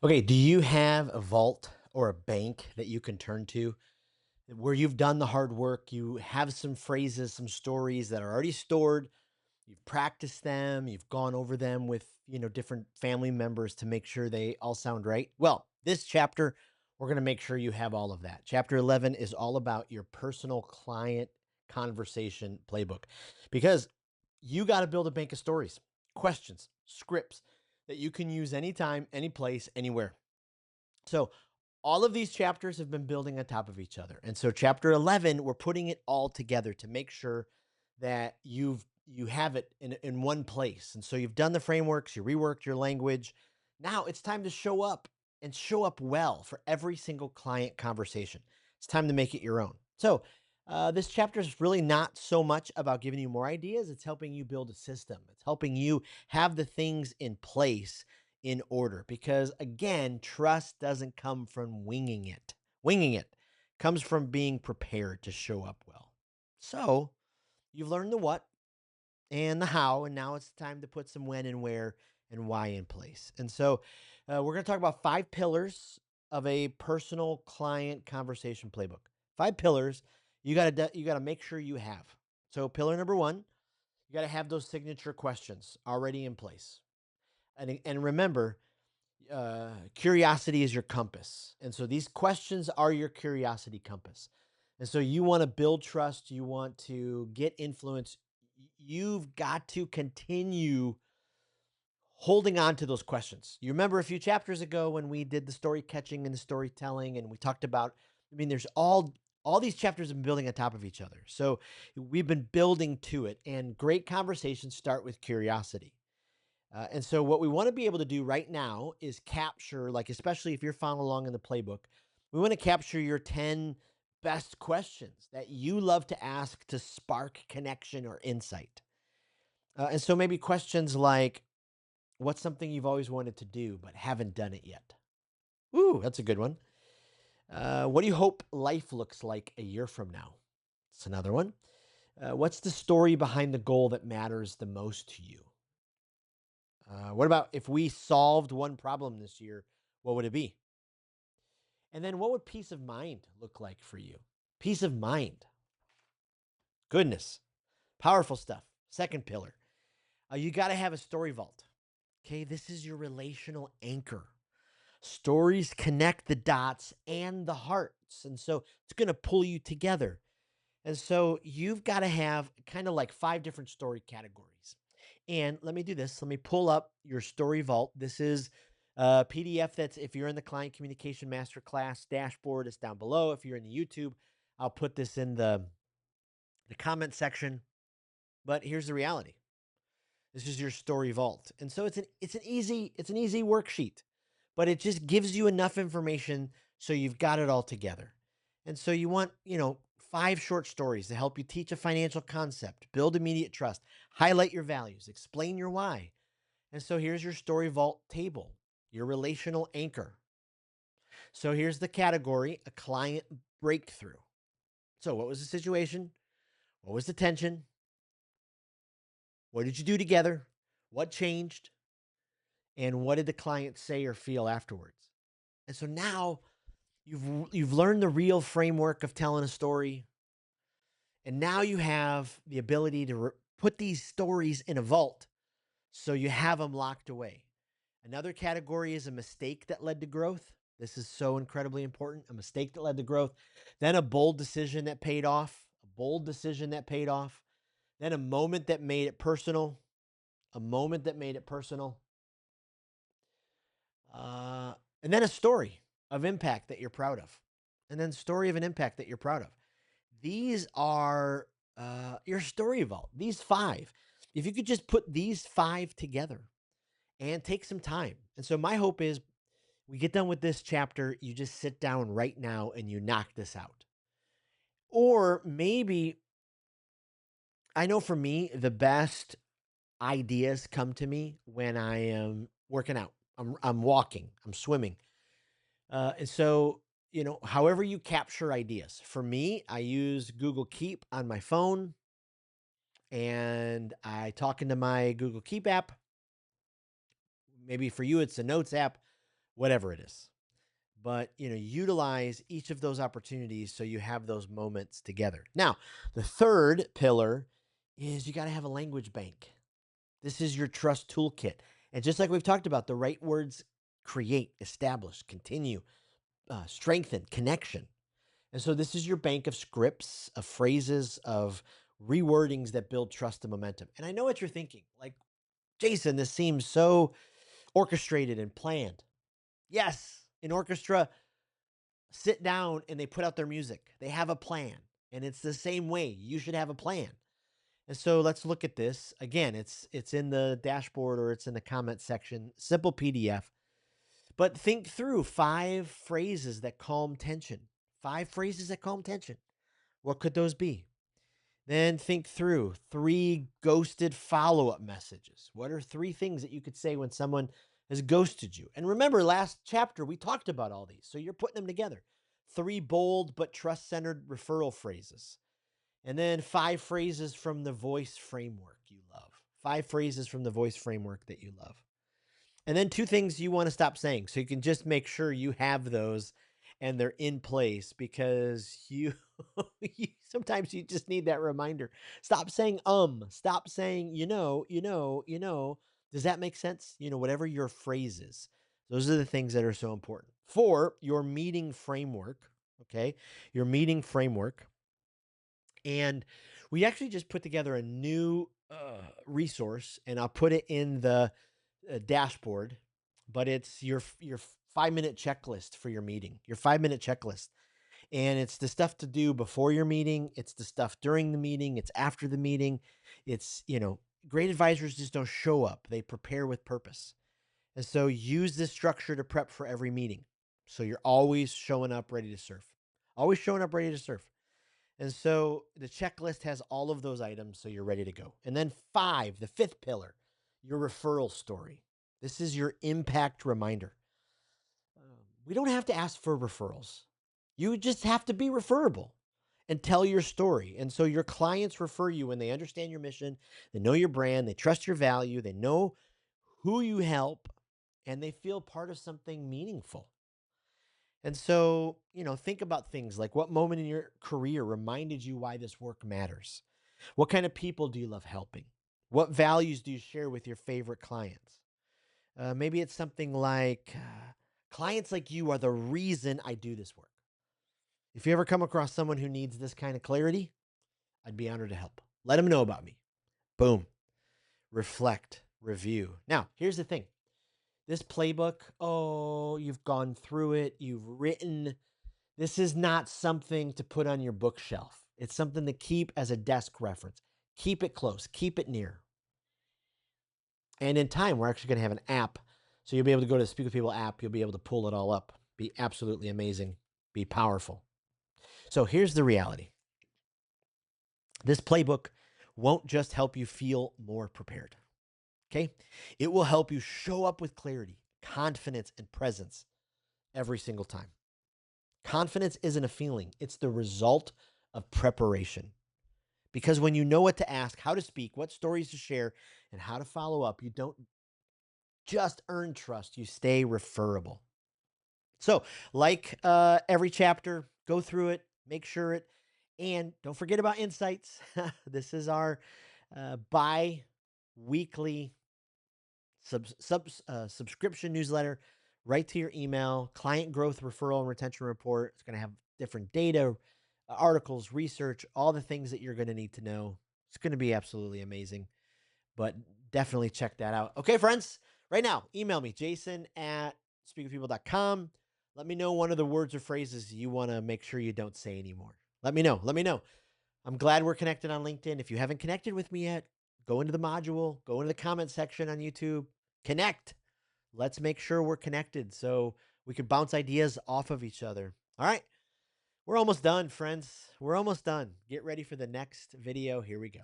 Okay, do you have a vault or a bank that you can turn to where you've done the hard work? You have some phrases, some stories that are already stored. You've practiced them, you've gone over them with, different family members to make sure they all sound right. Well, this chapter, we're going to make sure you have all of that. Chapter 11 is all about your personal client conversation playbook because you got to build a bank of stories, questions, scripts that you can use anytime, any place, anywhere. So all of these chapters have been building on top of each other. And so chapter 11, we're putting it all together to make sure that you have it in one place. And so you've done the frameworks, you reworked your language. Now it's time to show up and show up well for every single client conversation. It's time to make it your own. So this chapter is really not so much about giving you more ideas. It's helping you build a system. It's helping you have the things in place in order because again, trust doesn't come from winging it. Winging it comes from being prepared to show up well. So, you've learned the what and the how, and now it's time to put some when and where and why in place. And so, we're going to talk about 5 pillars of a personal client conversation playbook. 5 pillars you got to make sure you have. So, pillar number 1, you got to have those signature questions already in place. And remember, curiosity is your compass. And so these questions are your curiosity compass. And so you want to build trust, you want to get influence. You've got to continue holding on to those questions. You remember a few chapters ago when we did the story catching and the storytelling, and we talked about, there's all these chapters have been building on top of each other. So we've been building to it, and great conversations start with curiosity. And so, what we want to be able to do right now is capture, like, especially if you're following along in the playbook, we want to capture your 10 best questions that you love to ask to spark connection or insight. And so, maybe questions like, what's something you've always wanted to do but haven't done it yet? Ooh, that's a good one. What do you hope life looks like a year from now? That's another one. What's the story behind the goal that matters the most to you? What about if we solved one problem this year? What would it be? And then what would peace of mind look like for you? Peace of mind. Goodness. Powerful stuff. Second pillar. You got to have a story vault. Okay. This is your relational anchor. Stories connect the dots and the hearts. And so it's going to pull you together. And so you've got to have kind of like 5 different story categories. And let me do this. Let me pull up your story vault. This is a PDF that's if you're in the client communication masterclass dashboard, it's down below. If you're in the YouTube, I'll put this in the comment section. But here's the reality. This is your story vault. And so it's an easy worksheet, but it just gives you enough information so you've got it all together. And so you want, 5 short stories to help you teach a financial concept, build immediate trust, highlight your values, explain your why. And so here's your story vault table, your relational anchor. So here's the category, a client breakthrough. So what was the situation? What was the tension? What did you do together? What changed? And what did the client say or feel afterwards? And so now you've learned the real framework of telling a story, and now you have the ability to put these stories in a vault so you have them locked away. Another category is a mistake that led to growth. This is so incredibly important. A mistake that led to growth, then a bold decision that paid off, a bold decision that paid off, then a moment that made it personal, a moment that made it personal, uh, and then a story of impact that you're proud of, and then story of an impact that you're proud of. These are your story vault. These 5. If you could just put these 5 together and take some time. And so my hope is we get done with this chapter, you just sit down right now and you knock this out. Or maybe I know for me, the best ideas come to me when I am working out. I'm walking, I'm swimming. And so, however you capture ideas. For me, I use Google Keep on my phone and I talk into my Google Keep app. Maybe for you, it's a notes app. whatever it is. But, utilize each of those opportunities so you have those moments together. Now, the third pillar is you got to have a language bank. This is your trust toolkit. And just like we've talked about, the right words create, establish, continue, strengthen, connection. And so this is your bank of scripts, of phrases, of rewordings that build trust and momentum. And I know what you're thinking. Like, Jason, this seems so orchestrated and planned. Yes, an orchestra sit down and they put out their music. They have a plan. And it's the same way. You should have a plan. And so let's look at this. Again, it's in the dashboard or it's in the comment section. Simple PDF. But think through 5 phrases that calm tension. 5 phrases that calm tension. What could those be? Then think through 3 ghosted follow-up messages. What are 3 things that you could say when someone has ghosted you? And remember, last chapter, we talked about all these. So you're putting them together. 3 bold but trust-centered referral phrases. And then 5 phrases from the voice framework you love. 5 phrases from the voice framework that you love. And then 2 things you want to stop saying. So you can just make sure you have those and they're in place because sometimes you just need that reminder. Stop saying stop saying Does that make sense? Whatever your phrase is. Those are the things that are so important. For your meeting framework, okay? Your meeting framework. And we actually just put together a new resource, and I'll put it in the dashboard. But it's your 5-minute checklist for your meeting. Your 5-minute checklist, and it's the stuff to do before your meeting. It's the stuff during the meeting. It's after the meeting. It's great advisors just don't show up. They prepare with purpose, and so use this structure to prep for every meeting. So you're always showing up ready to serve. Always showing up ready to serve. And so the checklist has all of those items so you're ready to go. And then 5, the 5th pillar, your referral story. This is your impact reminder. We don't have to ask for referrals. You just have to be referable and tell your story. And so your clients refer you when they understand your mission, they know your brand, they trust your value, they know who you help, and they feel part of something meaningful. And so, think about things like what moment in your career reminded you why this work matters? What kind of people do you love helping? What values do you share with your favorite clients? Maybe it's something like clients like you are the reason I do this work. If you ever come across someone who needs this kind of clarity, I'd be honored to help. Let them know about me. Boom. Reflect, review. Now, here's the thing. This playbook, oh, you've gone through it, you've written. This is not something to put on your bookshelf. It's something to keep as a desk reference. Keep it close, keep it near. And in time, we're actually going to have an app. So you'll be able to go to the Speak with People app. You'll be able to pull it all up. Be absolutely amazing. Be powerful. So here's the reality. This playbook won't just help you feel more prepared. Okay? It will help you show up with clarity, confidence, and presence every single time. Confidence isn't a feeling, it's the result of preparation. Because when you know what to ask, how to speak, what stories to share, and how to follow up, you don't just earn trust, you stay referable. So, like every chapter, go through it, make sure it, and don't forget about insights. This is our bi weekly subscription newsletter right to your email, client growth, referral, and retention report. It's going to have different data, articles, research, all the things that you're going to need to know. It's going to be absolutely amazing, but definitely check that out. Okay, friends, right now, email me, jason@speakwithpeople.com. Let me know one of the words or phrases you want to make sure you don't say anymore. Let me know. Let me know. I'm glad we're connected on LinkedIn. If you haven't connected with me yet, go into the module, go into the comment section on YouTube, connect. Let's make sure we're connected so we can bounce ideas off of each other. All right. We're almost done, friends. We're almost done. Get ready for the next video. Here we go.